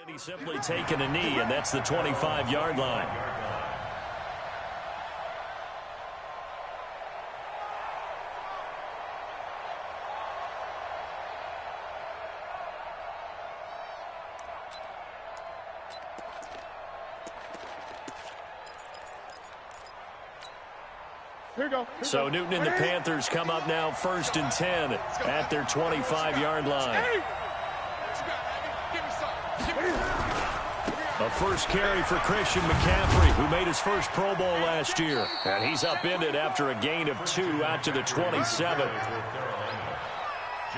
And he's simply taken a knee, and that's the 25-yard line. So Newton and the Panthers come up now 1st and 10 at their 25-yard line. A first carry for Christian McCaffrey, who made his first Pro Bowl last year. And he's upended after a gain of 2 out to the 27.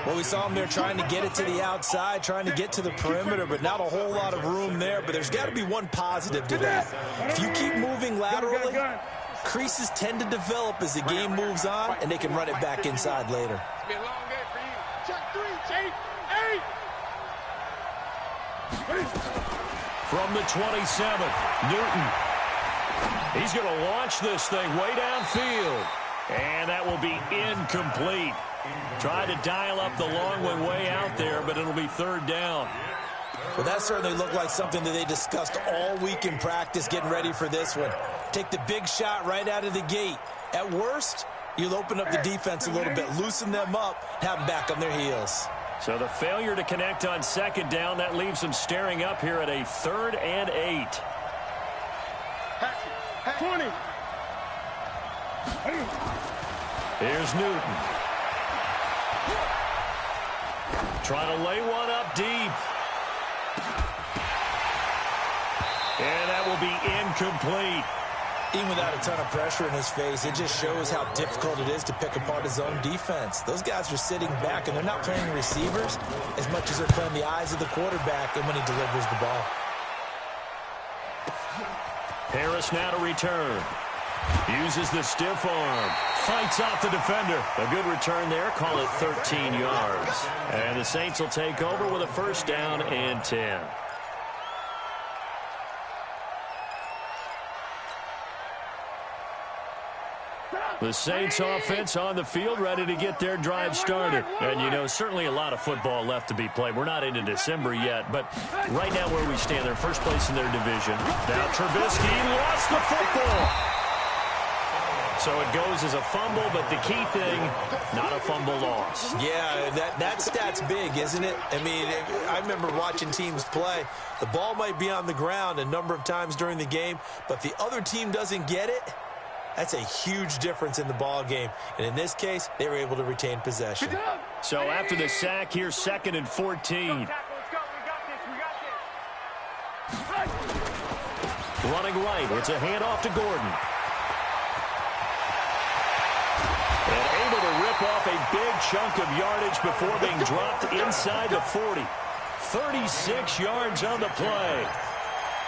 Well, we saw him there trying to get it to the outside, trying to get to the perimeter, but not a whole lot of room there. But there's got to be one positive to that. If you keep moving laterally, creases tend to develop as the game moves on, and they can run it back inside later. It's been a long day for you. Check 3, 8. From the 27, Newton. He's going to launch this thing way downfield. And that will be incomplete. Tried to dial up the long one way out there, but it'll be 3rd down. Well, that certainly looked like something that they discussed all week in practice getting ready for this one. Take the big shot right out of the gate. At worst, you'll open up the defense a little bit, loosen them up, have them back on their heels. So the failure to connect on 2nd down, that leaves them staring up here at a 3rd and 8. 20. Here's Newton. Trying to lay one up deep. And that will be incomplete. Even without a ton of pressure in his face, it just shows how difficult it is to pick apart his own defense. Those guys are sitting back, and they're not playing receivers as much as they're playing the eyes of the quarterback and when he delivers the ball. Harris now to return. Uses the stiff arm. Fights off the defender. A good return there. Call it 13 yards. And the Saints will take over with a 1st down and 10. The Saints offense on the field, ready to get their drive started. And, you know, certainly a lot of football left to be played. We're not into December yet, but right now where we stand, they're first place in their division. Now Trubisky lost the football. So it goes as a fumble, but the key thing, not a fumble loss. Yeah, that stat's big, isn't it? I mean, I remember watching teams play. The ball might be on the ground a number of times during the game, but if the other team doesn't get it, that's a huge difference in the ball game. And in this case, they were able to retain possession. So after the sack, here's 2nd and 14. Running right, it's a handoff to Gordon. And able to rip off a big chunk of yardage before being dropped inside the 40. 36 yards on the play.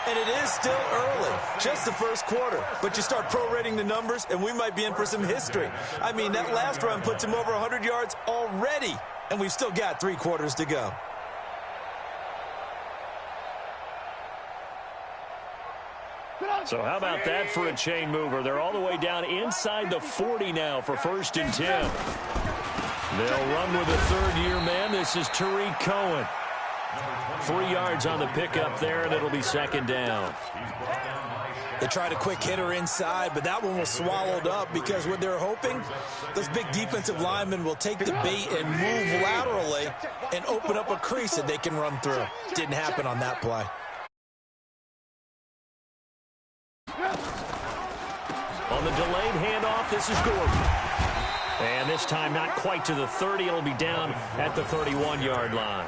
And it is still early, just the first quarter. But you start prorating the numbers, and we might be in for some history. I mean, that last run puts him over 100 yards already, and we've still got 3 quarters to go. So how about that for a chain mover? They're all the way down inside the 40 now for 1st and 10. They'll run with a 3rd-year man. This is Tariq Cohen. 3 yards on the pickup there, and it'll be 2nd down. They tried a quick hitter inside, but that one was swallowed up because what they're hoping, those big defensive linemen will take the bait and move laterally and open up a crease that they can run through. Didn't happen on that play. On the delayed handoff, this is Gordon. And this time not quite to the 30. It'll be down at the 31-yard line.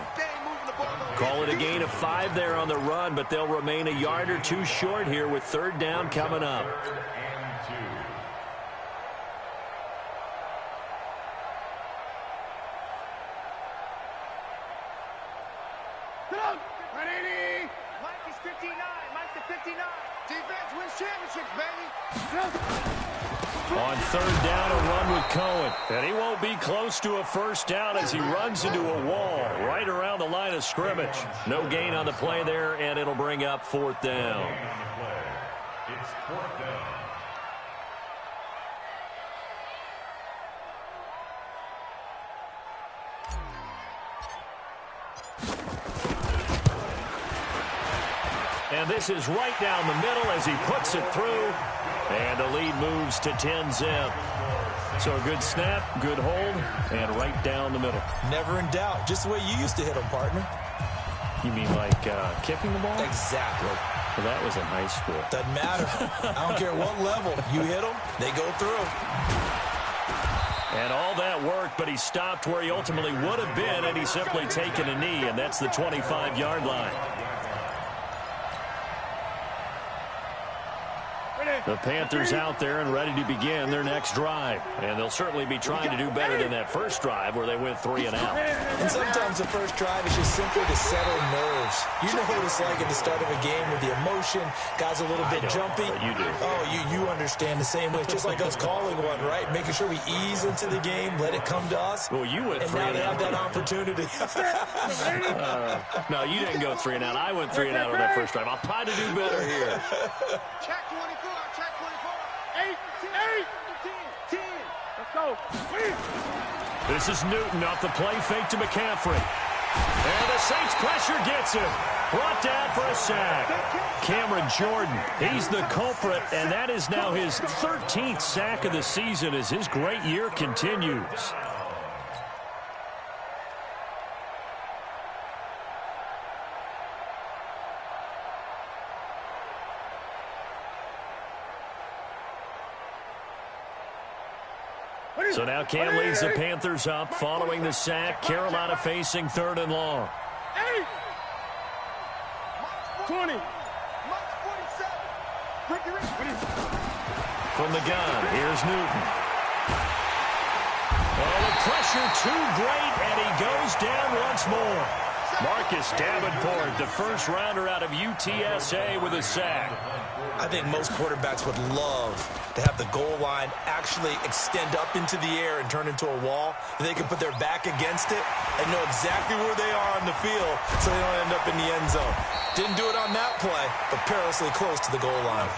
Call it a gain of 5 there on the run, but they'll remain a yard or 2 short here with 3rd down coming up. Mike is 59. Mike the 59. Defense wins championships, baby. On 3rd down, a run with Cohen. And he won't be close to a 1st down as he runs into a wall right around the line of scrimmage. No gain on the play there, and it'll bring up 4th down. It's 4th down. And this is right down the middle as he puts it through. And the lead moves to 10-zip. So a good snap, good hold, and right down the middle. Never in doubt. Just the way you used to hit them, partner. You mean like kicking the ball? Exactly. Well, that was in high school. Doesn't matter. I don't care what level. You hit them, they go through. And all that worked, but he stopped where he ultimately would have been, and he's simply taken a knee, and that's the 25-yard line. The Panthers out there and ready to begin their next drive. And they'll certainly be trying to do better than that first drive where they went 3 and out. And sometimes the first drive is just simply to settle nerves. You know what it's like at the start of a game with the emotion. Guys a little bit jumpy. You do. Oh, you understand the same way. It's just like us calling one, right? Making sure we ease into the game, let it come to us. Well, you went 3 and and now out. they have that opportunity. No, you didn't go 3 and out. I went 3 and out on that first drive. I'll try to do better here. Check 24. Check 24. 8, 10. Let's go. This is Newton off the play fake to McCaffrey. And the Saints pressure gets him. Brought down for a sack. Cameron Jordan, he's the culprit, and that is now his 13th sack of the season as his great year continues. So now Cam leads the Panthers up following the sack. Carolina facing 3rd and long. 20. From the gun, here's Newton. Oh, the pressure too great, and he goes down once more. Marcus Davenport, the first rounder out of UTSA with a sack. I think most quarterbacks would love to have the goal line actually extend up into the air and turn into a wall. And they can put their back against it and know exactly where they are on the field so they don't end up in the end zone. Didn't do it on that play, but perilously close to the goal line.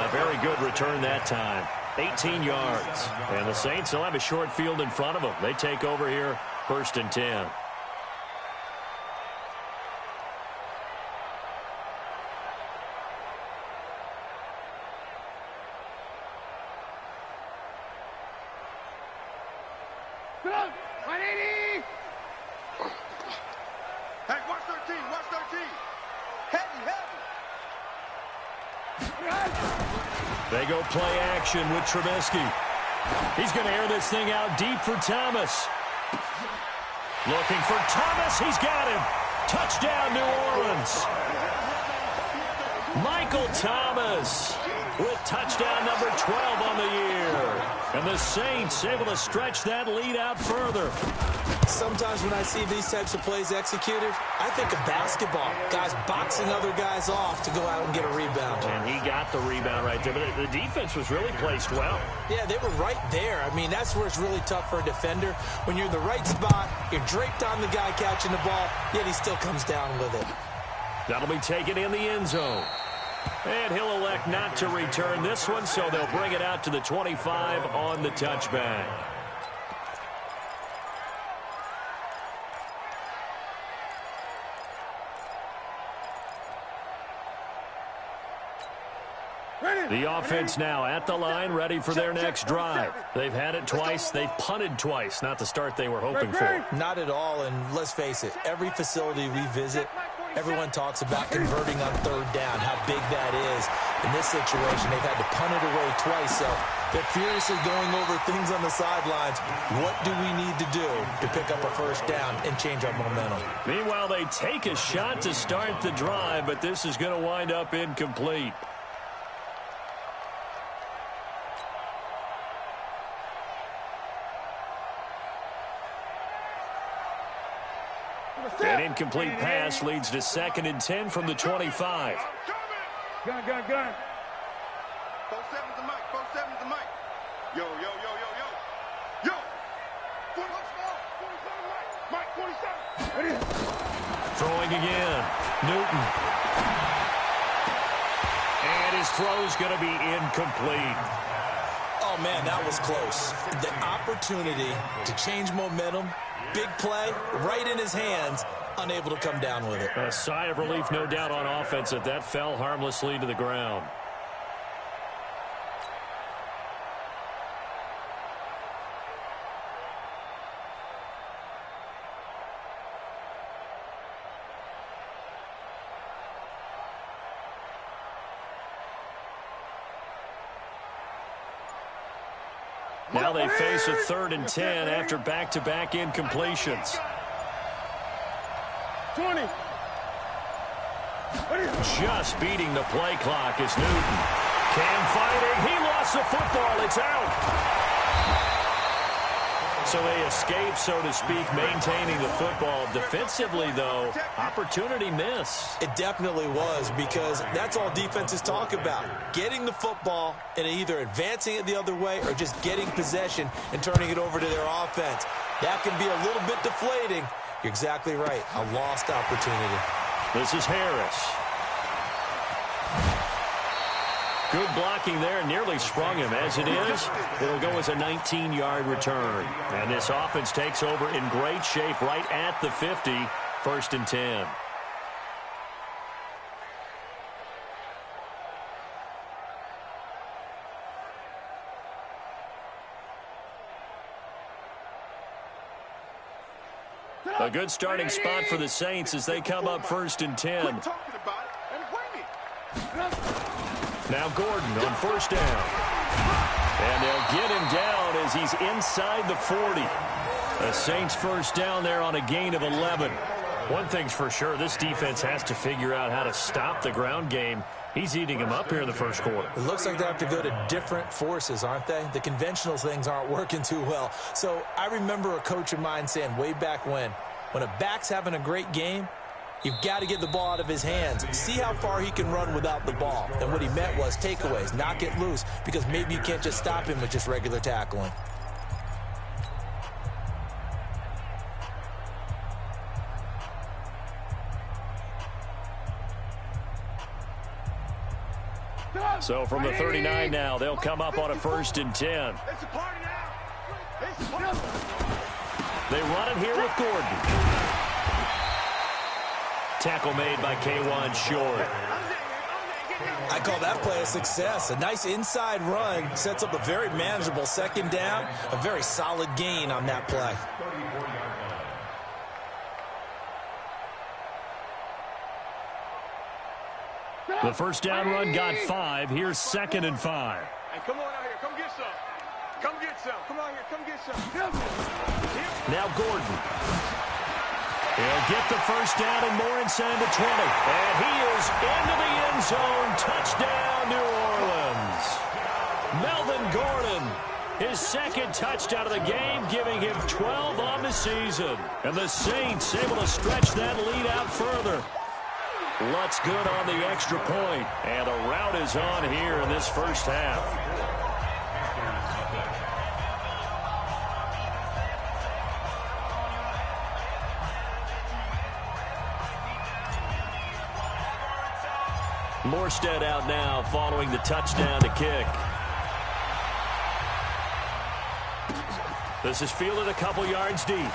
Very good return that time. 18 yards. And the Saints will have a short field in front of them. They take over here, 1st and 10. Hey, watch 13. Watch 13. Heavy. They go play action with Trubisky. He's going to air this thing out deep for Thomas. Looking for Thomas. He's got him. Touchdown, New Orleans. Michael Thomas with touchdown number 12 on the year. And the Saints able to stretch that lead out further. Sometimes when I see these types of plays executed, I think of basketball. Guys boxing other guys off to go out and get a rebound. And he got the rebound right there. But the defense was really placed well. Yeah, they were right there. I mean, that's where it's really tough for a defender. When you're in the right spot, you're draped on the guy catching the ball, yet he still comes down with it. That'll be taken in the end zone. And he'll elect not to return this one, so they'll bring it out to the 25 on the touchback. The offense now at the line, ready for their next drive. They've had it twice. They've punted twice. Not the start they were hoping for. Not at all, and let's face it, every facility we visit, everyone talks about converting on 3rd down, how big that is. In this situation, they've had to punt it away twice, so they're furiously going over things on the sidelines. What do we need to do to pick up a 1st down and change our momentum? Meanwhile, they take a shot to start the drive, but this is going to wind up incomplete. An incomplete pass leads to 2nd and 10 from the 25. Gun. 47's the mic. 47's the mic. Yo. 47 Mike, 47. Throwing again. Newton. And his throw's going to be incomplete. Oh, man, that was close. The opportunity to change momentum Big play, right in his hands, unable to come down with it. A sigh of relief, no doubt, on offense that fell harmlessly to the ground. Now they face a 3rd and 10 after back-to-back incompletions. 20. Just beating the play clock is Newton. Cam fighting. He lost the football. It's out. So they escape, so to speak, maintaining the football. Defensively, though, opportunity miss. It definitely was, because that's all defenses talk about. Getting the football and either advancing it the other way or just getting possession and turning it over to their offense. That can be a little bit deflating. You're exactly right. A lost opportunity. This is Harris. Good blocking there. Nearly sprung him. As it is, it'll go as a 19-yard return. And this offense takes over in great shape right at the 50. 1st and 10. A good starting spot for the Saints as they come up 1st and 10. Now Gordon on 1st down. And they'll get him down as he's inside the 40. The Saints 1st down there on a gain of 11. One thing's for sure, this defense has to figure out how to stop the ground game. He's eating him up here in the 1st quarter. It looks like they have to go to different forces, aren't they? The conventional things aren't working too well. So I remember a coach of mine saying way back when a back's having a great game, you've got to get the ball out of his hands. See how far he can run without the ball. And what he meant was takeaways, knock it loose, because maybe you can't just stop him with just regular tackling. So from the 39 now, they'll come up on a 1st and 10. They run it here with Gordon. Tackle made by K1 Short. I call that play a success. A nice inside run sets up a very manageable 2nd down. A very solid gain on that play. The 1st down run got 5. Here's 2nd and 5. Hey, come on out here. Come get some. Come get some. Come on here. Come get some. Now Gordon. He'll get the 1st down and more inside the 20. And he is into the end zone. Touchdown, New Orleans. Melvin Gordon, his 2nd touchdown of the game, giving him 12 on the season. And the Saints able to stretch that lead out further. Lutz good on the extra point. And the rout is on here in this 1st half. Morstead out now following the touchdown to kick. This is fielded a couple yards deep.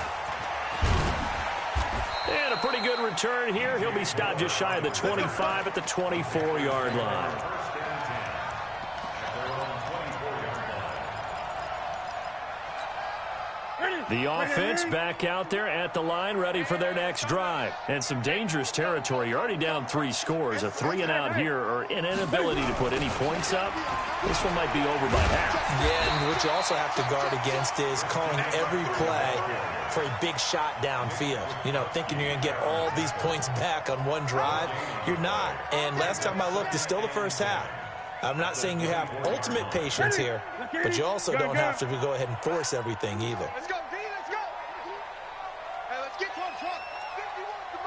And a pretty good return here. He'll be stopped just shy of the 25 at the 24-yard line. The offense back out there at the line, ready for their next drive. And some dangerous territory. You're already down 3 scores. A 3-and-out here, or an inability to put any points up. This one might be over by half. Yeah, and what you also have to guard against is calling every play for a big shot downfield. You know, thinking you're going to get all these points back on one drive. You're not. And last time I looked, it's still the 1st half. I'm not saying you have ultimate patience here, but you also don't have to go ahead and force everything either. Let's go, D, let's go. Hey, let's get to him, Trump. 51 to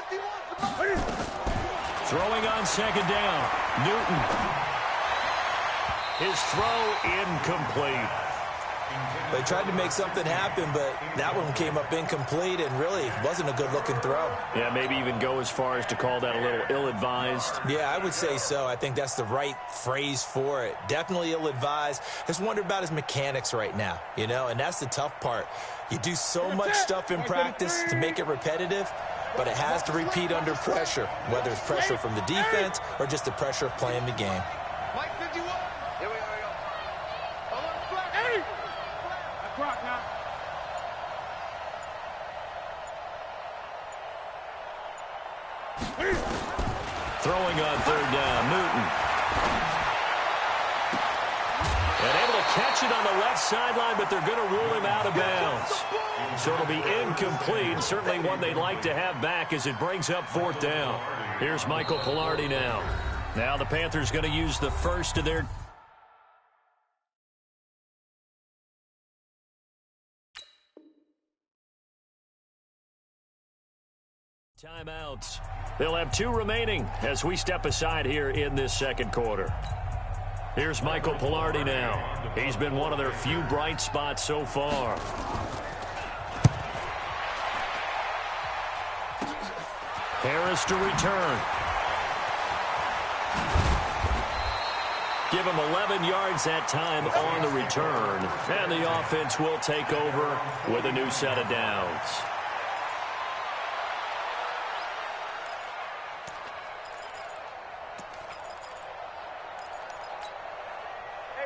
50. 51 to 50. Throwing on 2nd down. Newton. His throw incomplete. They tried to make something happen, but that one came up incomplete and really wasn't a good-looking throw. Yeah, maybe even go as far as to call that a little ill-advised. Yeah, I would say so. I think that's the right phrase for it. Definitely ill-advised. Just wonder about his mechanics right now, you know, and that's the tough part. You do so much stuff in practice to make it repetitive, but it has to repeat under pressure, whether it's pressure from the defense or just the pressure of playing the game. Mike 51. Here we go. A little flat. Hey! That's rock now. Throwing on third down, Newton. And able to catch it on the left sideline, but they're going to rule him out of bounds. So it'll be incomplete. Certainly one they'd like to have back as it brings up fourth down. Here's Michael Pilardi now. Now the Panthers going to use the first of their timeouts. They'll have 2 remaining as we step aside here in this second quarter. Here's Michael Pilardi now. He's been one of their few bright spots so far. Harris to return. Give him 11 yards that time on the return. And the offense will take over with a new set of downs.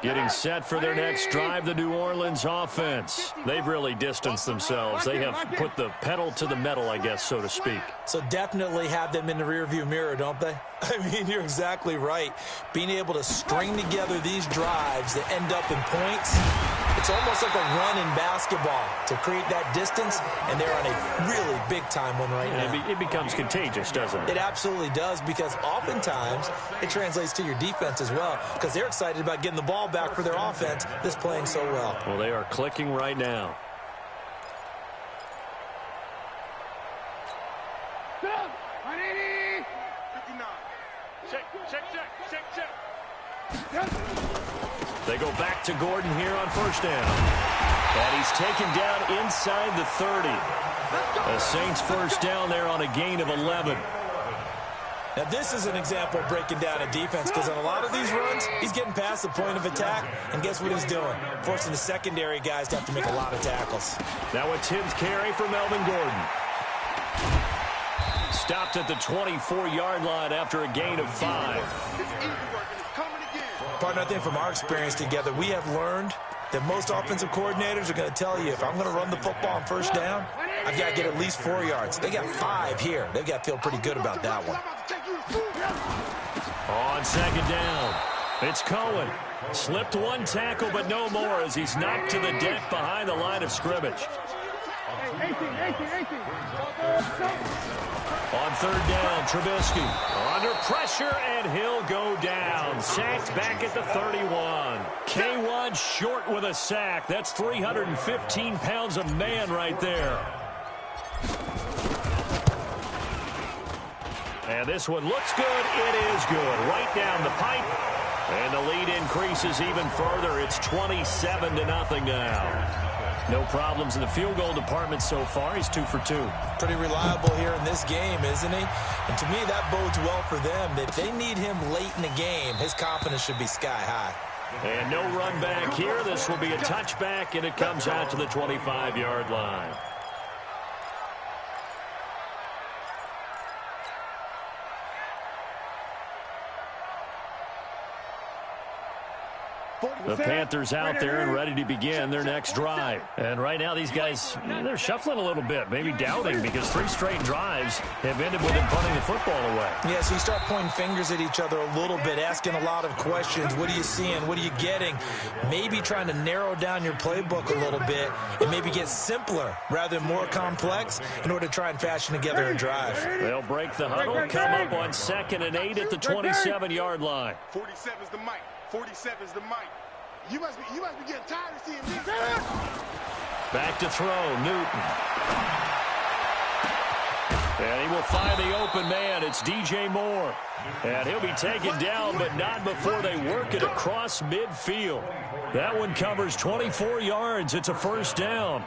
Getting set for their next drive, the New Orleans offense. They've really distanced themselves. They have put the pedal to the metal, I guess, so to speak. So definitely have them in the rearview mirror, don't they? I mean, you're exactly right. Being able to string together these drives that end up in points, it's almost like a run in basketball to create that distance, and they're on a really big-time one right now. It becomes contagious, doesn't it? It absolutely does, because oftentimes it translates to your defense as well, because they're excited about getting the ball back for their offense that's playing so well. Well, they are clicking right now. They go back to Gordon here on first down. And he's taken down inside the 30. The Saints first down there on a gain of 11. Now, this is an example of breaking down a defense, because on a lot of these runs, he's getting past the point of attack, and guess what he's doing? Forcing the secondary guys to have to make a lot of tackles. Now a 10th carry for Melvin Gordon. Stopped at the 24-yard line after a gain of 5. Partner, I think from our experience together, we have learned that most offensive coordinators are going to tell you, if I'm going to run the football on first down, I've got to get at least 4 yards. They got 5 here. They've got to feel pretty good about that one. On second down, it's Cohen. Slipped one tackle, but no more as he's knocked to the deck behind the line of scrimmage. On third down, Trubisky under pressure, and he'll go down. Sacked back at the 31. K1 short with a sack. That's 315 pounds of man right there. And this one looks good. It is good. Right down the pipe. And the lead increases even further. It's 27-0 now. No problems in the field goal department so far. He's 2 for 2. Pretty reliable here in this game, isn't he? And to me, that bodes well for them. If they need him late in the game, his confidence should be sky high. And no run back here. This will be a touchback, and it comes out to the 25-yard line. The Panthers out there and ready to begin their next drive. And right now these guys, they're shuffling a little bit, maybe doubting, because 3 straight drives have ended with them punting the football away. Yeah, so you start pointing fingers at each other a little bit, asking a lot of questions. What are you seeing? What are you getting? Maybe trying to narrow down your playbook a little bit and maybe get simpler rather than more complex in order to try and fashion together a drive. They'll break the huddle, come up on 2nd and 8 at the 27-yard line. 47 is the mic. 47 is the mic. You must be getting tired of seeing this. Back to throw, Newton. And he will find the open man. It's DJ Moore. And he'll be taken down, but not before they work it across midfield. That one covers 24 yards. It's a first down.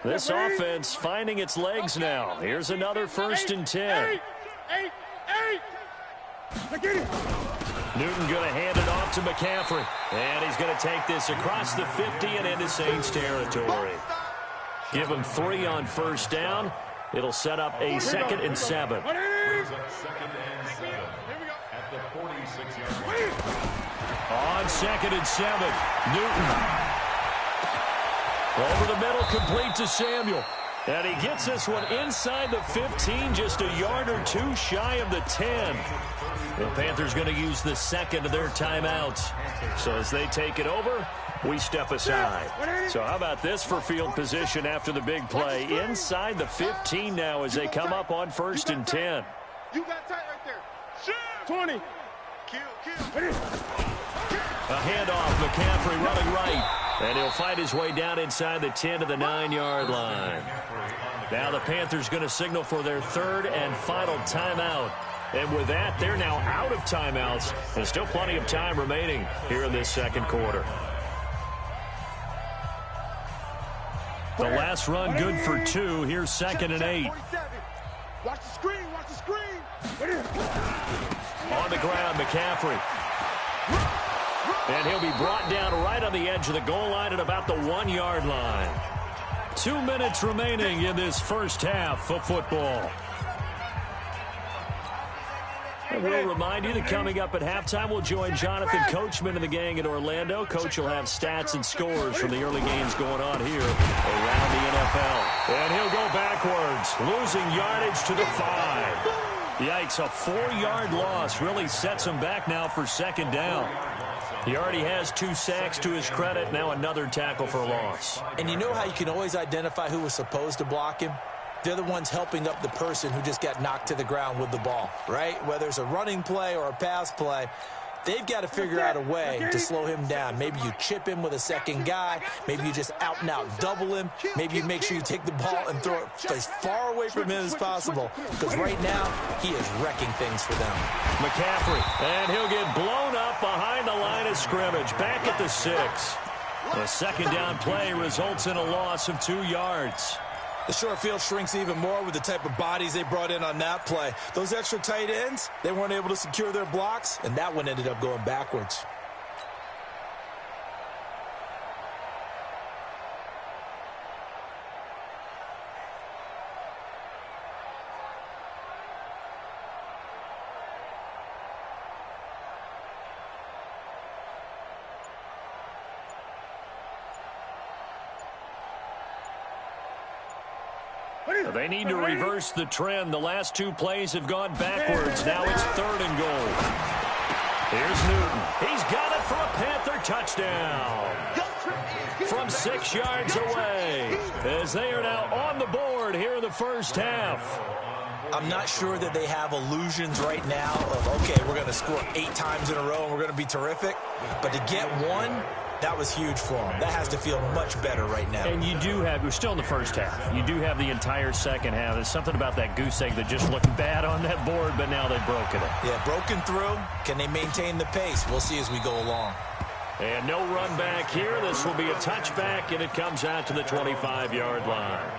This offense finding its legs now. Here's another 1st and 10. Newton going to hand it off to McCaffrey. And he's going to take this across the 50 and into Saints territory. Give him 3 on first down. It'll set up a 2nd and 7. Second and 7 at the 46-yard line. On 2nd and 7, Newton. Over the middle, complete to Samuel. And he gets this one inside the 15, just a yard or 2 shy of the 10. The Panthers going to use the 2nd of their timeouts. So as they take it over, we step aside. So how about this for field position after the big play? Inside the 15 now as they come up on 1st and 10. You got tight right there. 20. Kill. A handoff, McCaffrey running right. And he'll fight his way down inside the 10 to the 9-yard line. Now the Panthers going to signal for their 3rd and final timeout. And with that, they're now out of timeouts. There's still plenty of time remaining here in this 2nd quarter. The last run good for 2. Here's 2nd and 8. Watch the screen. On the ground, McCaffrey. And he'll be brought down right on the edge of the goal line at about the 1-yard line. 2 minutes remaining in this first half of football. And we'll remind you that coming up at halftime, we'll join Jonathan Coachman and the gang in Orlando. Coach will have stats and scores from the early games going on here around the NFL. And he'll go backwards, losing yardage to the 5. Yikes, a 4-yard loss really sets him back now for 2nd down. He already has 2 sacks to his credit. Now another tackle for a loss. And you know how you can always identify who was supposed to block him? They're the ones helping up the person who just got knocked to the ground with the ball, right? Whether it's a running play or a pass play, they've got to figure out a way to slow him down. Maybe you chip him with a 2nd guy. Maybe you just out-and-out double him. Maybe you make sure you take the ball and throw it as far away from him as possible. Because right now, he is wrecking things for them. McCaffrey, and he'll get blown up behind the line of scrimmage. Back at the 6. The 2nd down play results in a loss of 2 yards. The short field shrinks even more with the type of bodies they brought in on that play. Those extra tight ends, they weren't able to secure their blocks, and that one ended up going backwards. They need to reverse the trend. The last 2 plays have gone backwards. Now it's 3rd and goal. Here's Newton. He's got it for a Panther touchdown. From 6 yards away, as they are now on the board here in the first half. I'm not sure that they have illusions right now of, okay, we're going to score 8 times in a row and we're going to be terrific. But to get 1, that was huge for them. That has to feel much better right now. And you do have, we're still in the first half. You do have the entire second half. There's something about that goose egg that just looked bad on that board, but now they've broken it. Yeah, broken through. Can they maintain the pace? We'll see as we go along. And no run back here. This will be a touchback, and it comes out to the 25-yard line.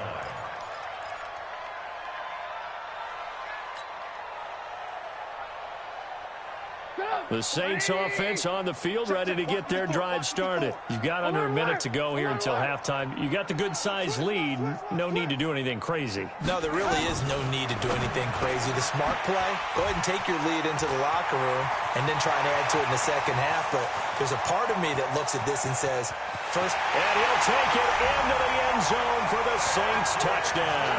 The Saints offense on the field, ready to get their drive started. You've got under a minute to go here until halftime. You got the good-sized lead. No need to do anything crazy. No, there really is no need to do anything crazy. The smart play, go ahead and take your lead into the locker room and then try and add to it in the second half. But there's a part of me that looks at this and says, first. And he'll take it into the end zone for the Saints touchdown.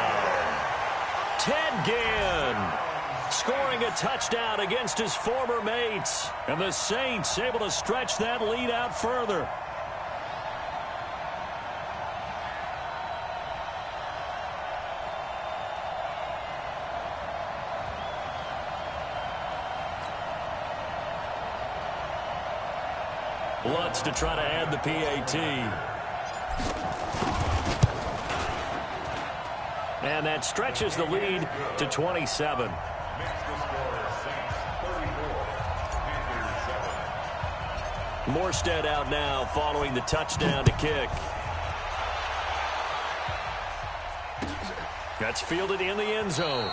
Ted Ginn scoring a touchdown against his former mates. And the Saints able to stretch that lead out further. Lutz to try to add the PAT. And that stretches the lead to 27. Morstead out now following the touchdown to kick. That's fielded in the end zone.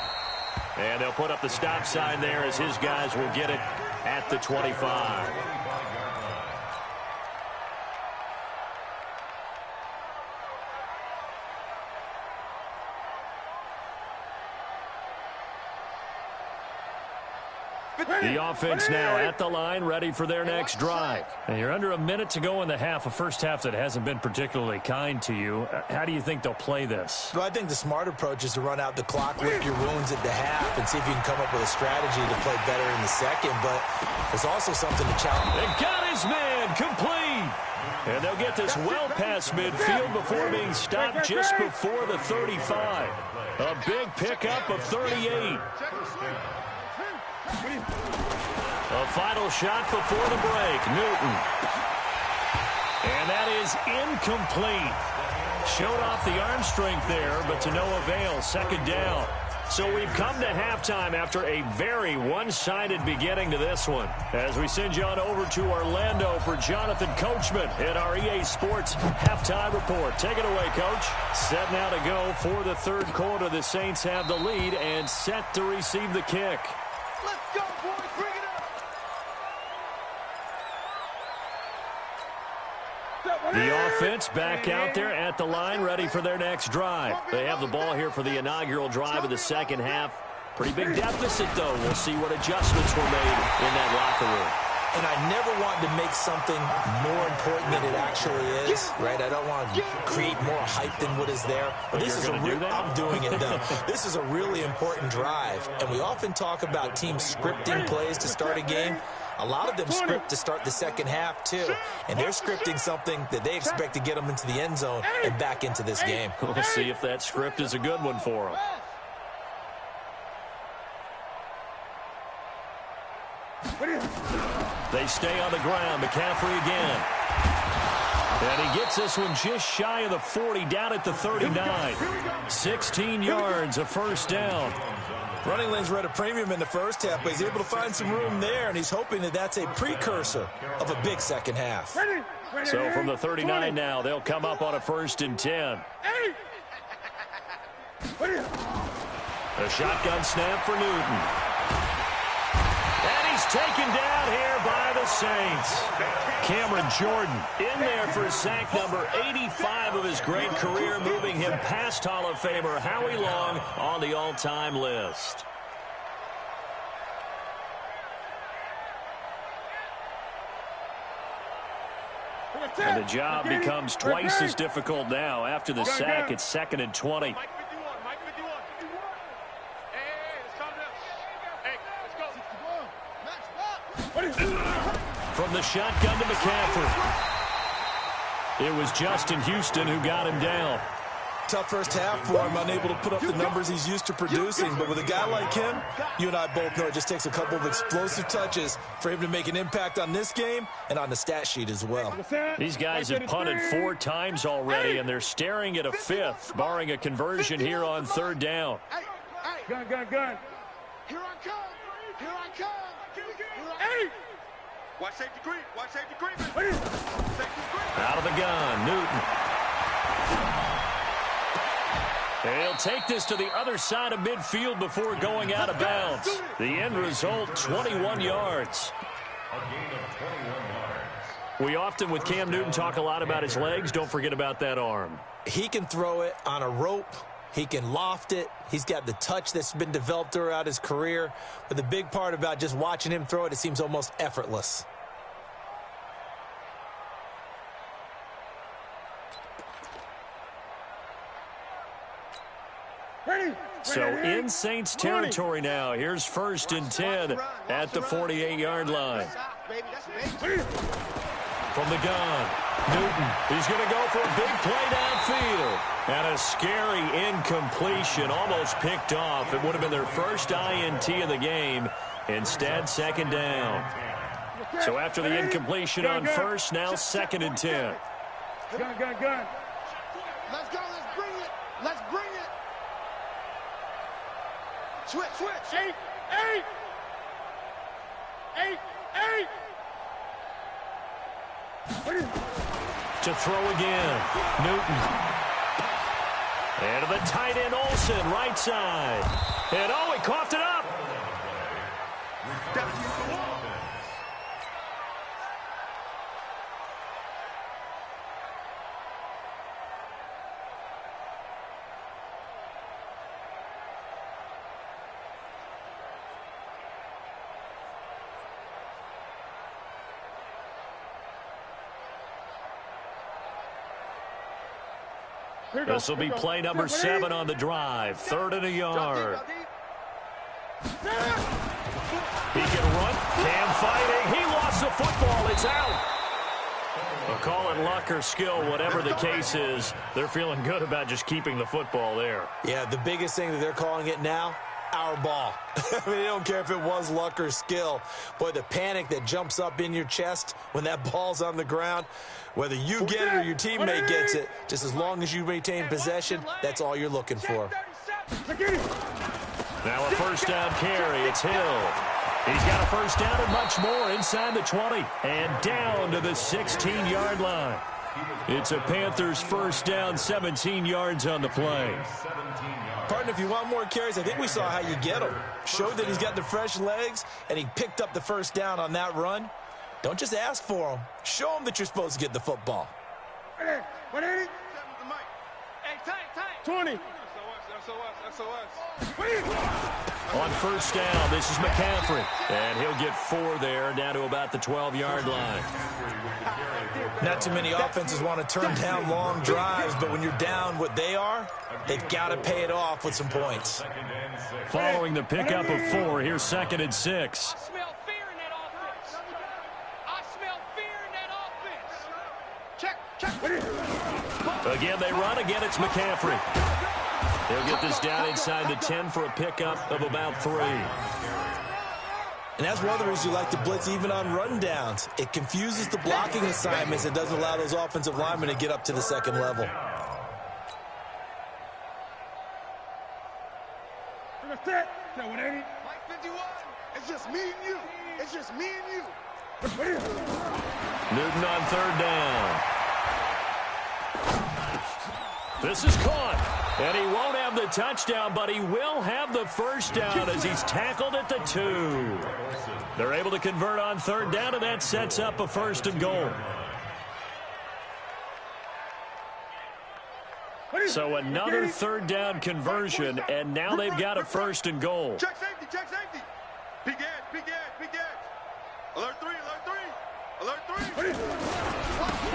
And they'll put up the stop sign there as his guys will get it at the 25. The offense now at the line, ready for their next drive. And you're under a minute to go in the half, a first half that hasn't been particularly kind to you. How do you think they'll play this? Well, I think the smart approach is to run out the clock, lick your wounds at the half, and see if you can come up with a strategy to play better in the second. But there's also something to challenge. They got his man complete. And they'll get this well past midfield before being stopped just before the 35. A big pickup of 38. A final shot before the break. Newton. And that is incomplete. Showed off the arm strength there, but to no avail. Second down. So we've come to halftime after a very one-sided beginning to this one. As we send you on over to Orlando for Jonathan Coachman in our EA Sports halftime report. Take it away, Coach. Set now to go for the third quarter. The Saints have the lead and set to receive the kick. Let's go, boys. Bring it up. The offense back out there at the line, ready for their next drive. They have the ball here for the inaugural drive of the second half. Pretty big deficit, though. We'll see what adjustments were made in that locker room. And I never want to make something more important than it actually is, right? I don't want to create more hype than what is there. But this is I'm doing it, though. This is a really important drive. And we often talk about teams scripting plays to start a game. A lot of them script to start the second half, too. And they're scripting something that they expect to get them into the end zone and back into this game. We'll see if that script is a good one for them. They stay on the ground. McCaffrey again. And he gets this one just shy of the 40, down at the 39. 16 yards, a first down. Running lanes were at a premium in the first half, but he's able to find some room there, and he's hoping that that's a precursor of a big second half. So from the 39 now, they'll come up on a 1st and 10. A shotgun snap for Newton. And he's taken down here by the Saints. Cameron Jordan in there for sack number 85 of his great career, moving him past Hall of Famer Howie Long on the all-time list. And the job becomes twice as difficult now. After the sack, it's 2nd and 20. From the shotgun to McCaffrey. It was Justin Houston who got him down. Tough first half for him, unable to put up the numbers he's used to producing. But with a guy like him, you and I both know it just takes a couple of explosive touches for him to make an impact on this game and on the stat sheet as well. These guys have punted 4 times already, and they're staring at a 5th, barring a conversion here on 3rd down. Gun. Here I come. Here I come. Hey! Watch safety green. Watch safety green. Out of the gun, Newton. They'll take this to the other side of midfield before going out of bounds. The end result, 21 yards. A gain of 21 yards. We often, with Cam Newton, talk a lot about his legs. Don't forget about that arm. He can throw it on a rope. He can loft it. He's got the touch that's been developed throughout his career. But the big part about just watching him throw it, it seems almost effortless. So in Saints territory now. Here's 1st and 10 at the 48-yard line. From the gun, Newton. He's going to go for a big play downfield. And a scary incompletion, almost picked off. It would have been their first INT of the game. Instead, 2nd down. So after the incompletion on 1st, now 2nd and 10. Gun. Let's go. Let's bring it. Let's bring it. Switch. 8. To throw again. Newton. And to the tight end, Olsen, right side. And oh, he coughed it up. This will be play number 7 on the drive. 3rd and a yard. He can run. Cam fighting. He lost the football. It's out. Well, call it luck or skill, whatever the case is. They're feeling good about just keeping the football there. Yeah, the biggest thing that they're calling it now, our ball. I mean, they don't care if it was luck or skill. Boy, the panic that jumps up in your chest when that ball's on the ground, whether you get it or your teammate gets it, just as long as you maintain possession, that's all you're looking for. Now a first down carry. It's Hill. He's got a first down and much more inside the 20 and down to the 16-yard line. It's a Panthers first down, 17 yards on the play. Partner, if you want more carries, I think we saw how you get them. Showed that he's got the fresh legs, and he picked up the first down on that run. Don't just ask for them. Show them that you're supposed to get the football. 180. 20. On first down, this is McCaffrey. And he'll get 4 there, down to about the 12-yard line. Not too many offenses want to turn down long drives, but when you're down what they are, they've got to pay it off with some points. Following the pickup of 4, here's 2nd and 6. I smell fear in that offense. I smell fear in that offense. Check. Again, they run. Again, it's McCaffrey. He'll get this down inside the 10 for a pickup of about 3. And that's one of the reasons you like to blitz even on rundowns. It confuses the blocking assignments. It doesn't allow those offensive linemen to get up to the second level. Mike 51. It's just me and you. It's just me and you. Newton on 3rd down. This is caught. And he won't have the touchdown, but he will have the first down as he's tackled at the 2. They're able to convert on 3rd down, and that sets up a 1st and goal. So another 3rd down conversion, and now they've got a 1st and goal. Check safety. Big edge. Alert 3.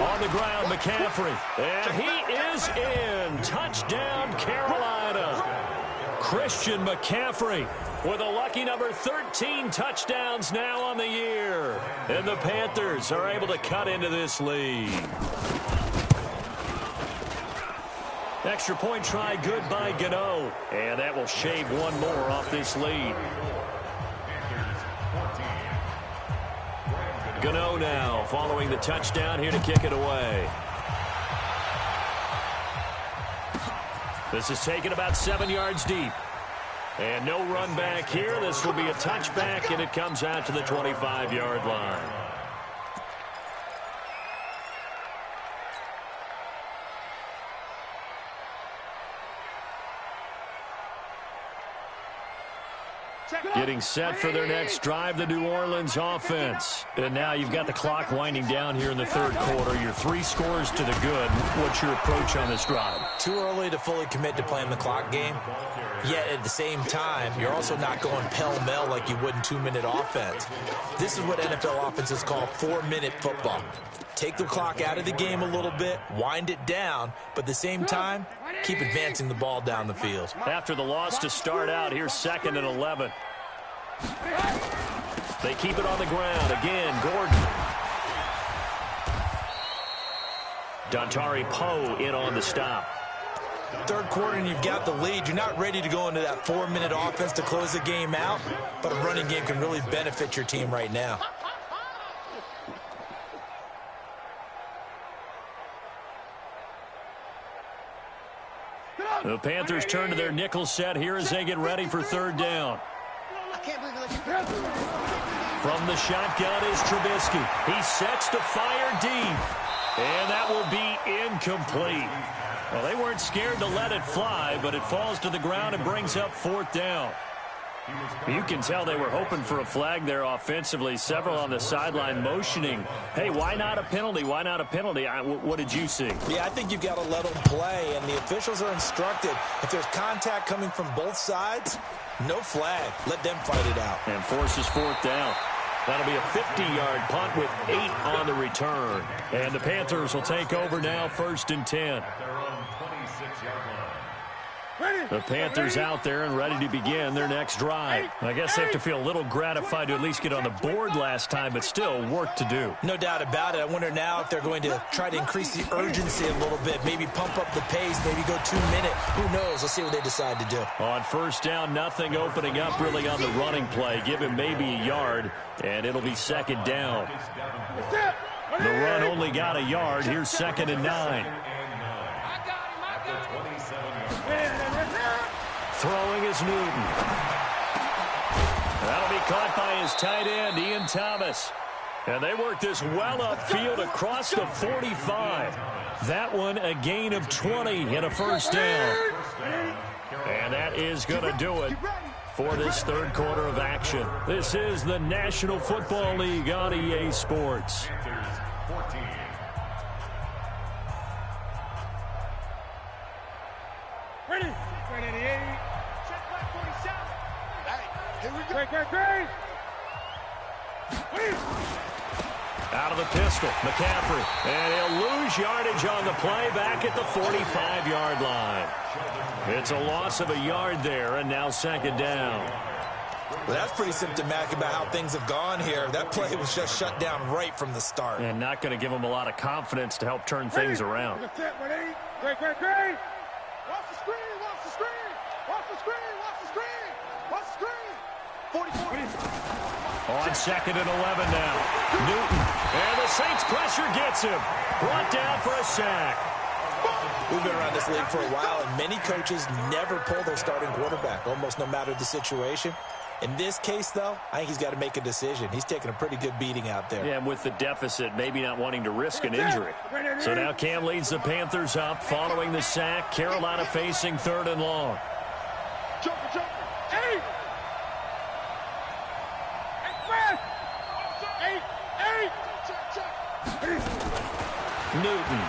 On the ground, McCaffrey. And he is in. Touchdown, Carolina. Christian McCaffrey with a lucky number 13 touchdowns now on the year. And the Panthers are able to cut into this lead. Extra point try good by Gano. And that will shave one more off this lead. Gano now following the touchdown here to kick it away. This is taken about 7 yards deep. And no run back here. This will be a touchback, and it comes out to the 25-yard line. Getting set for their next drive, the New Orleans offense. And now you've got the clock winding down here in the 3rd quarter. Your 3 scores to the good. What's your approach on this drive? Too early to fully commit to playing the clock game. Yet at the same time, you're also not going pell-mell like you would in 2-minute offense. This is what NFL offenses call 4-minute football. Take the clock out of the game a little bit, wind it down, but at the same time, keep advancing the ball down the field. After the loss to start out, here's 2nd and 11. They keep it on the ground. Again, Gordon. Dontari Poe in on the stop. 3rd quarter and you've got the lead. You're not ready to go into that 4-minute offense to close the game out, but a running game can really benefit your team right now. The Panthers turn to their nickel set here as they get ready for third down. From the shotgun is Trubisky. He sets to fire deep. And that will be incomplete. Well, they weren't scared to let it fly, but it falls to the ground and brings up fourth down. You can tell they were hoping for a flag there offensively. Several on the sideline motioning, hey, why not a penalty? Why not a penalty? What did you see? Yeah, I think you've got to let them play, and the officials are instructed. If there's contact coming from both sides, no flag. Let them fight it out. And forces fourth down. That'll be a 50-yard punt with 8 on the return. And the Panthers will take over now, 1st and 10. At their own 26-yard line. The Panthers out there and ready to begin their next drive. I guess they have to feel a little gratified to at least get on the board last time, but still work to do. No doubt about it. I wonder now if they're going to try to increase the urgency a little bit, maybe pump up the pace, maybe go 2 minute. Who knows? Let's see what they decide to do. On first down, nothing opening up really on the running play. Give him maybe a yard, and it'll be second down. The run only got a yard. Here's 2nd and 9. Throwing is Newton. That'll be caught by his tight end, Ian Thomas. And they work this well upfield across the 45. That one a gain of 20 and a first down. And that is going to do it for this third quarter of action. This is the National Football League on EA Sports. Ready? Right 88. Check back 47. Hey, here we go. Great. Out of the pistol, McCaffrey. And he'll lose yardage on the play back at the 45-yard line. It's a loss of a yard there, and now second down. Well, that's pretty symptomatic about how things have gone here. That play was just shut down right from the start. And not going to give them a lot of confidence to help turn things around. Great. Watch the screen. Watch the screen. 44. On 2nd and 11 now. Newton. And the Saints pressure gets him. Brought down for a sack. We've been around this league for a while, and many coaches never pull their starting quarterback, almost no matter the situation. In this case, though, I think he's got to make a decision. He's taking a pretty good beating out there. Yeah, and with the deficit, maybe not wanting to risk an injury. So now Cam leads the Panthers up following the sack. Carolina facing 3rd and long. Jump. Hey! Newton.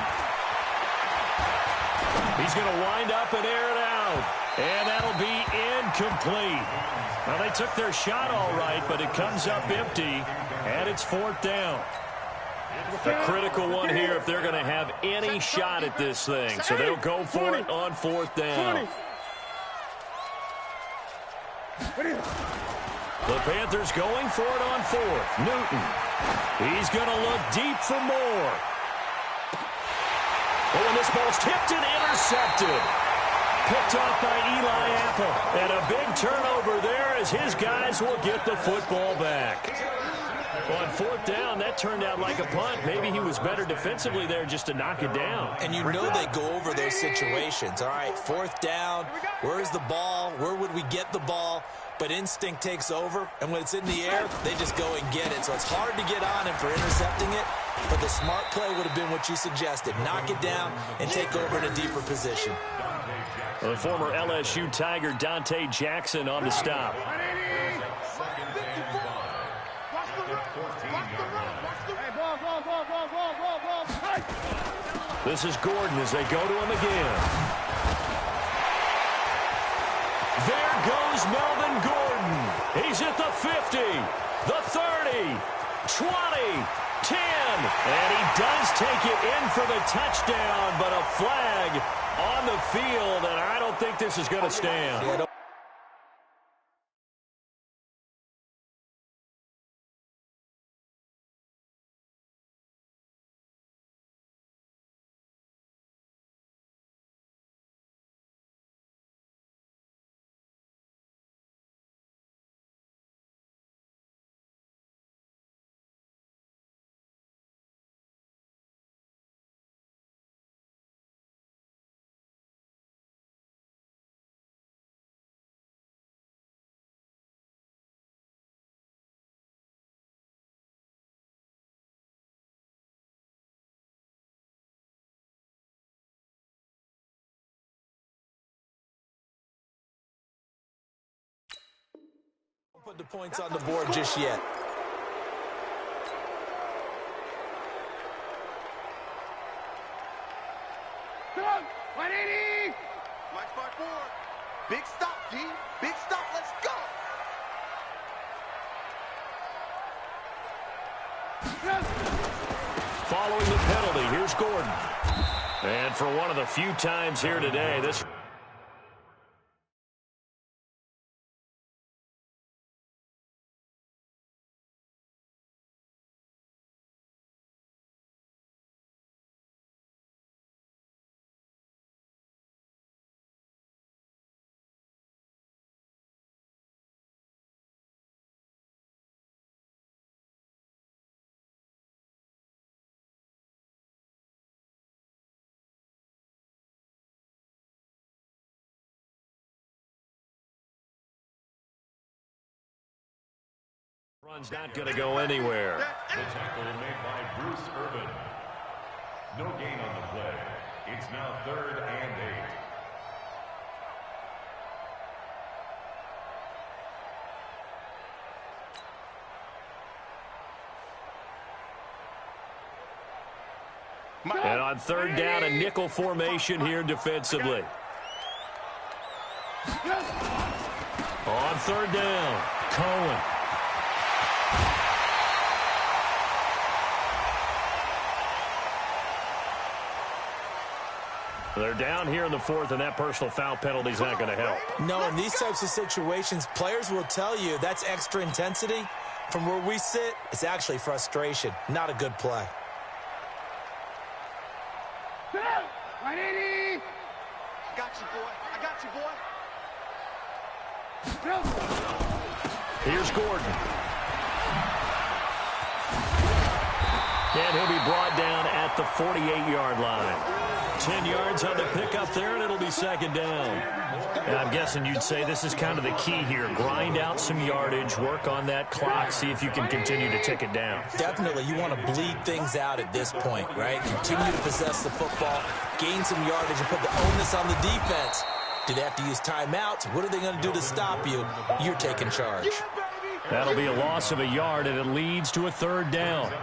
He's going to wind up and air it out. And that'll be incomplete. Well, they took their shot all right, but it comes up empty, and it's 4th down. A critical one here if they're going to have any shot at this thing. So they'll go for it on 4th down. The Panthers going for it on 4th. Newton. He's going to look deep for more. Oh, and this ball's tipped and intercepted. Picked off by Eli Apple. And a big turnover there as his guys will get the football back. On 4th down, that turned out like a punt. Maybe he was better defensively there just to knock it down. And you know they go over those situations. All right, 4th down, where's the ball? Where would we get the ball? But instinct takes over, and when it's in the air, they just go and get it. So it's hard to get on him for intercepting it, but the smart play would have been what you suggested. Knock it down and take over in a deeper position. The former LSU Tiger Dante Jackson on the stop. This is Gordon as they go to him again. There goes Melvin Gordon. He's at the 50, the 30, 20, 10. And he does take it in for the touchdown, but a flag on the field, and I don't think this is going to stand. put the points on the board just yet. Come on, 180. Mike's by 4. Big stop, D. Big stop. Let's go. Following the penalty, here's Gordon. And for one of the few times here today, this... Run's not going to go anywhere. The tackle made by Bruce Irvin. No gain on the play. It's now 3rd and 8. And on 3rd down, a nickel formation here defensively. On 3rd down, Cohen. They're down here in the 4th, and that personal foul penalty is not going to help. No, in these types of situations, players will tell you that's extra intensity. From where we sit, it's actually frustration, not a good play. 180. I got you, boy. I got you, boy. Here's Gordon. And he'll be brought down at the 48-yard line. 10 yards on the pickup there, and it'll be 2nd down. And I'm guessing you'd say this is kind of the key here. Grind out some yardage, work on that clock, see if you can continue to tick it down. Definitely, you want to bleed things out at this point, right? Continue to possess the football, gain some yardage, and put the onus on the defense. Do they have to use timeouts? What are they going to do to stop you? You're taking charge. That'll be a loss of a yard, and it leads to a 3rd down.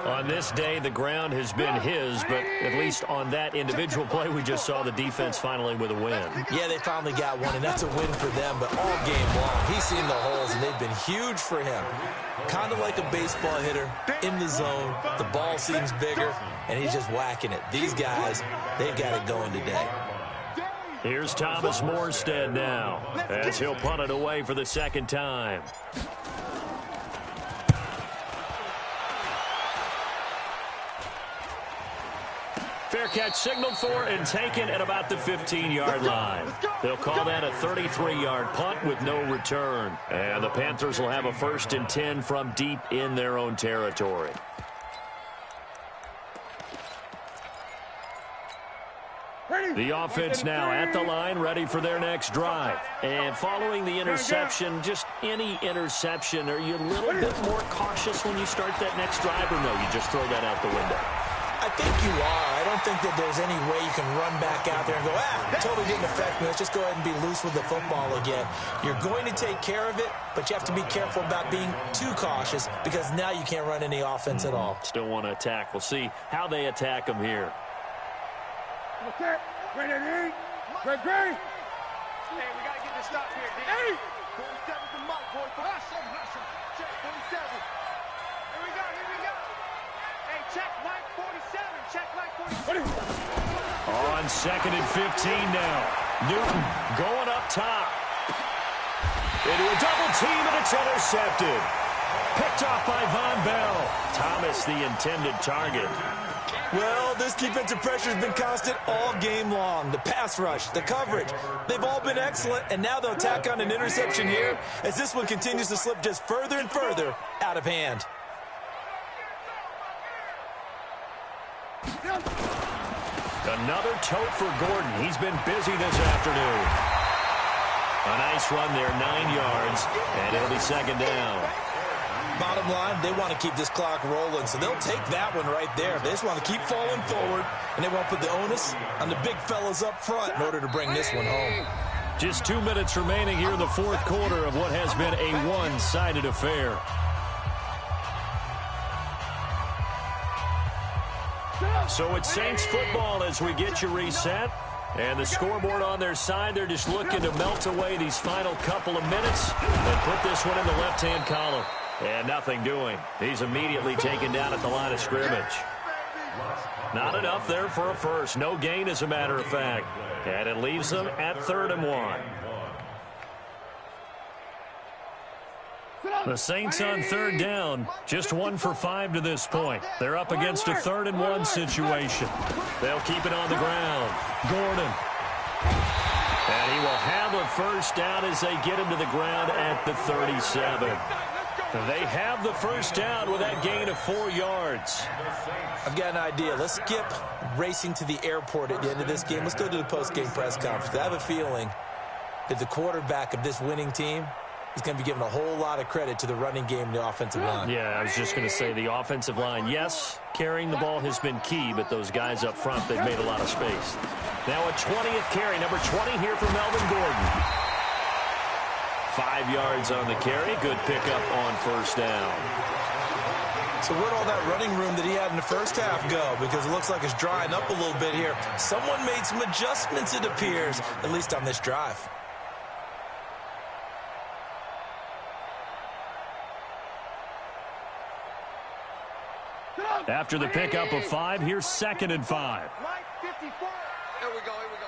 On this day, the ground has been his, but at least on that individual play, we just saw the defense finally with a win. Yeah, they finally got one, and that's a win for them, but all game long, he's seen the holes, and they've been huge for him. Kind of like a baseball hitter in the zone. The ball seems bigger, and he's just whacking it. These guys, they've got it going today. Here's Thomas Morstead now, as he'll punt it away for the 2nd time. Fair catch signaled for and taken at about the 15-yard line. They'll call that a 33-yard punt with no return. And the Panthers will have a 1st and 10 from deep in their own territory. The offense now at the line, ready for their next drive. And following the interception, just any interception, are you a little bit more cautious when you start that next drive, or no, you just throw that out the window? I think you are. I don't think that there's any way you can run back out there and go, it totally didn't affect me. Let's just go ahead and be loose with the football again. You're going to take care of it, but you have to be careful about being too cautious because now you can't run any offense at all. Still want to attack. We'll see how they attack them here. Okay, ready, Greg. Hey, we got to get this stop here, D. Hey! 47's the mark, boy. 47. Check 47. Here we go. Hey, check Mike 47. Check Mike 47. On 2nd and 15 now. Newton going up top. Into a double team, and it's intercepted. Picked off by Von Bell. Thomas, the intended target. Well, this defensive pressure has been constant all game long. The pass rush, the coverage, they've all been excellent, and now they'll tack on an interception here as this one continues to slip just further and further out of hand. Another tote for Gordon. He's been busy this afternoon. A nice run there, 9 yards, and it'll be 2nd down. Bottom line, they want to keep this clock rolling, so they'll take that one right there. They just want to keep falling forward, and they won't put the onus on the big fellas up front in order to bring this one home. Just 2 minutes remaining here in the fourth quarter of what has been a one-sided affair. So it's Saints football as we get you reset. And the scoreboard on their side, they're just looking to melt away these final couple of minutes and put this one in the left-hand column. And nothing doing. He's immediately taken down at the line of scrimmage. Not enough there for a first. No gain, as a matter of fact. And it leaves them at 3rd and 1. The Saints on 3rd down, just 1 for 5 to this point. They're up against a 3rd and 1 situation. They'll keep it on the ground. Gordon. And he will have a first down as they get him to the ground at the 37. They have the first down with that gain of 4 yards. I've got an idea. Let's skip racing to the airport at the end of this game. Let's go to the post-game press conference. I have a feeling that the quarterback of this winning team is going to be given a whole lot of credit to the running game and the offensive line. Yeah, I was just going to say the offensive line. Yes, carrying the ball has been key, but those guys up front, they've made a lot of space. Now a 20th carry, number 20 here for Melvin Gordon. 5 yards on the carry. Good pickup on first down. So where'd all that running room that he had in the first half go? Because it looks like it's drying up a little bit here. Someone made some adjustments, it appears, at least on this drive. After the pickup of 5, here's 2nd and 5. Line 54. Here we go, here we go.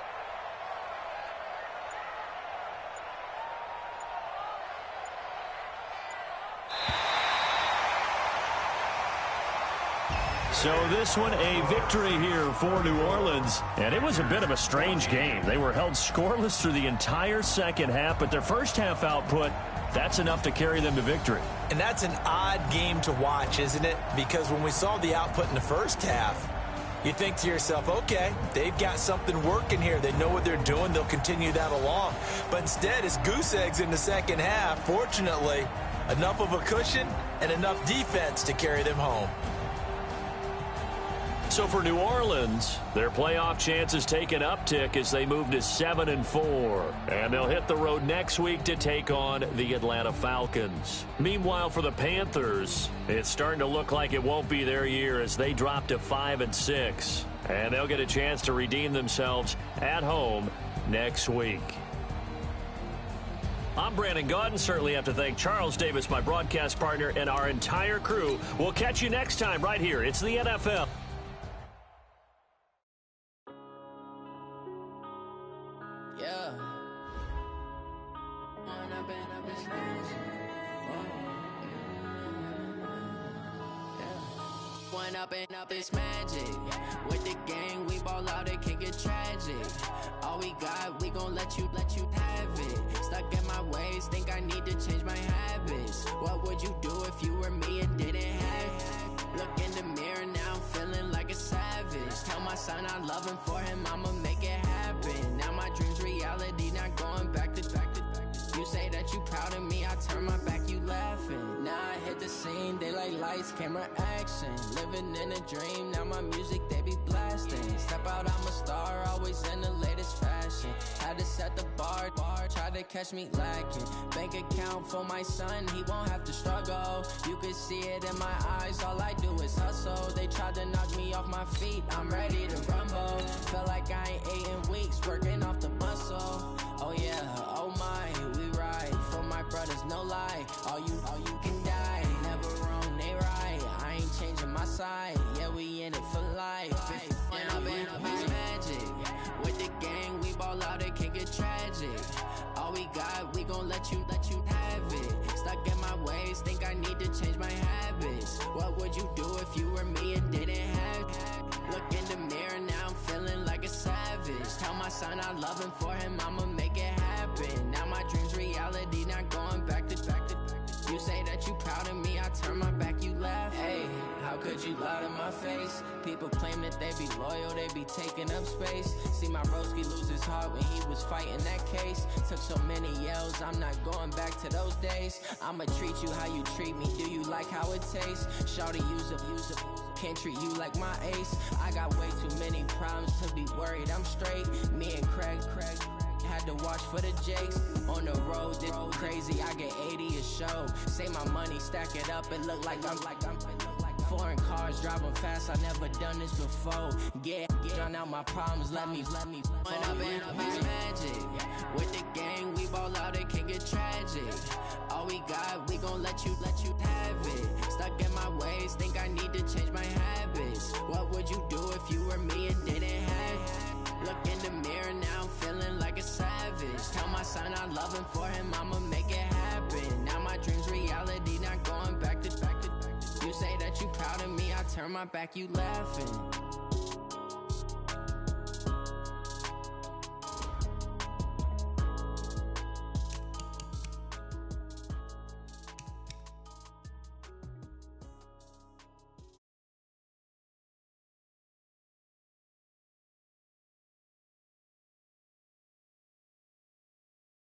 So this one a victory here for New Orleans. And it was a bit of a strange game. They were held scoreless through the entire second half, but their first half output, that's enough to carry them to victory. And that's an odd game to watch, isn't it? Because when we saw the output in the first half, you think to yourself, okay, they've got something working here. They know what they're doing. They'll continue that along. But instead, it's goose eggs in the second half. Fortunately, enough of a cushion and enough defense to carry them home. So for New Orleans, their playoff chances take an uptick as they move to 7-4. And they'll hit the road next week to take on the Atlanta Falcons. Meanwhile, for the Panthers, it's starting to look like it won't be their year as they drop to 5-6. And they'll get a chance to redeem themselves at home next week. I'm Brandon Gaudin. Certainly have to thank Charles Davis, my broadcast partner, and our entire crew. We'll catch you next time right here. It's the NFL. Up it's magic. With the gang, we ball out, it can get tragic. All we got, we gon' let you have it. Stuck in my ways, think I need to change my habits. What would you do if you were me and didn't have it? Look in the mirror, now I'm feeling like a savage. Tell my son I love him, for him I'ma make it happen. Now my dream's reality, not going back to. You say that you proud of me, I turn my back, you laughing. Now I hit the scene, they like lights, camera, action. Living in a dream, now my music, they be blasting. Step out, I'm a star, always in the latest fashion. Had to set the bar, try to catch me lacking. Bank account for my son, he won't have to struggle. You can see it in my eyes, all I do is hustle. They tried to knock me off my feet, I'm ready to rumble. Feel like I ain't ate in weeks, working off the muscle. Oh yeah, oh my, we ride for my brothers, no lie. All you can die, never wrong, they right. I ain't changing my side, yeah, we in it for life. When I've been up, it's magic. With the gang, we ball out, it can get tragic. All we got, we gon' let you have it. Stuck in my ways, think I need to change my habits. What would you do if you were me and didn't have it? Look in the mirror, now I'm feeling like a savage. Tell my son I love him, for him I'ma make it happen. Now my dream's reality, not going back to. You say that you proud of me, I turn my back, you laugh. Hey, how could you lie to my face? People claim that they be loyal, they be taking up space. See my broski lose his heart when he was fighting that case. Took so many yells, I'm not going back to those days. I'ma treat you how you treat me, do you like how it tastes? Shawty, use up, can't treat you like my ace. I got way too many problems to be worried, I'm straight. Me and Craig had had to watch for the jakes. On the road, this crazy, I get 80 a show. Say my money, stack it up, it look like I'm foreign cars, driving fast, I never done this before. Drown out my problems, let me When up it's magic. With the gang, we ball out, it can get tragic. All we got, we gon' let you have it. Stuck in my ways, think I need to change my habits. What would you do if you were me and didn't have it? Look in the mirror, now I'm feeling like a savage. Tell my son I love him, for him I'ma make it happen. Now my dream's reality, not going back to. You say that you proud of me, I turn my back, you laughing.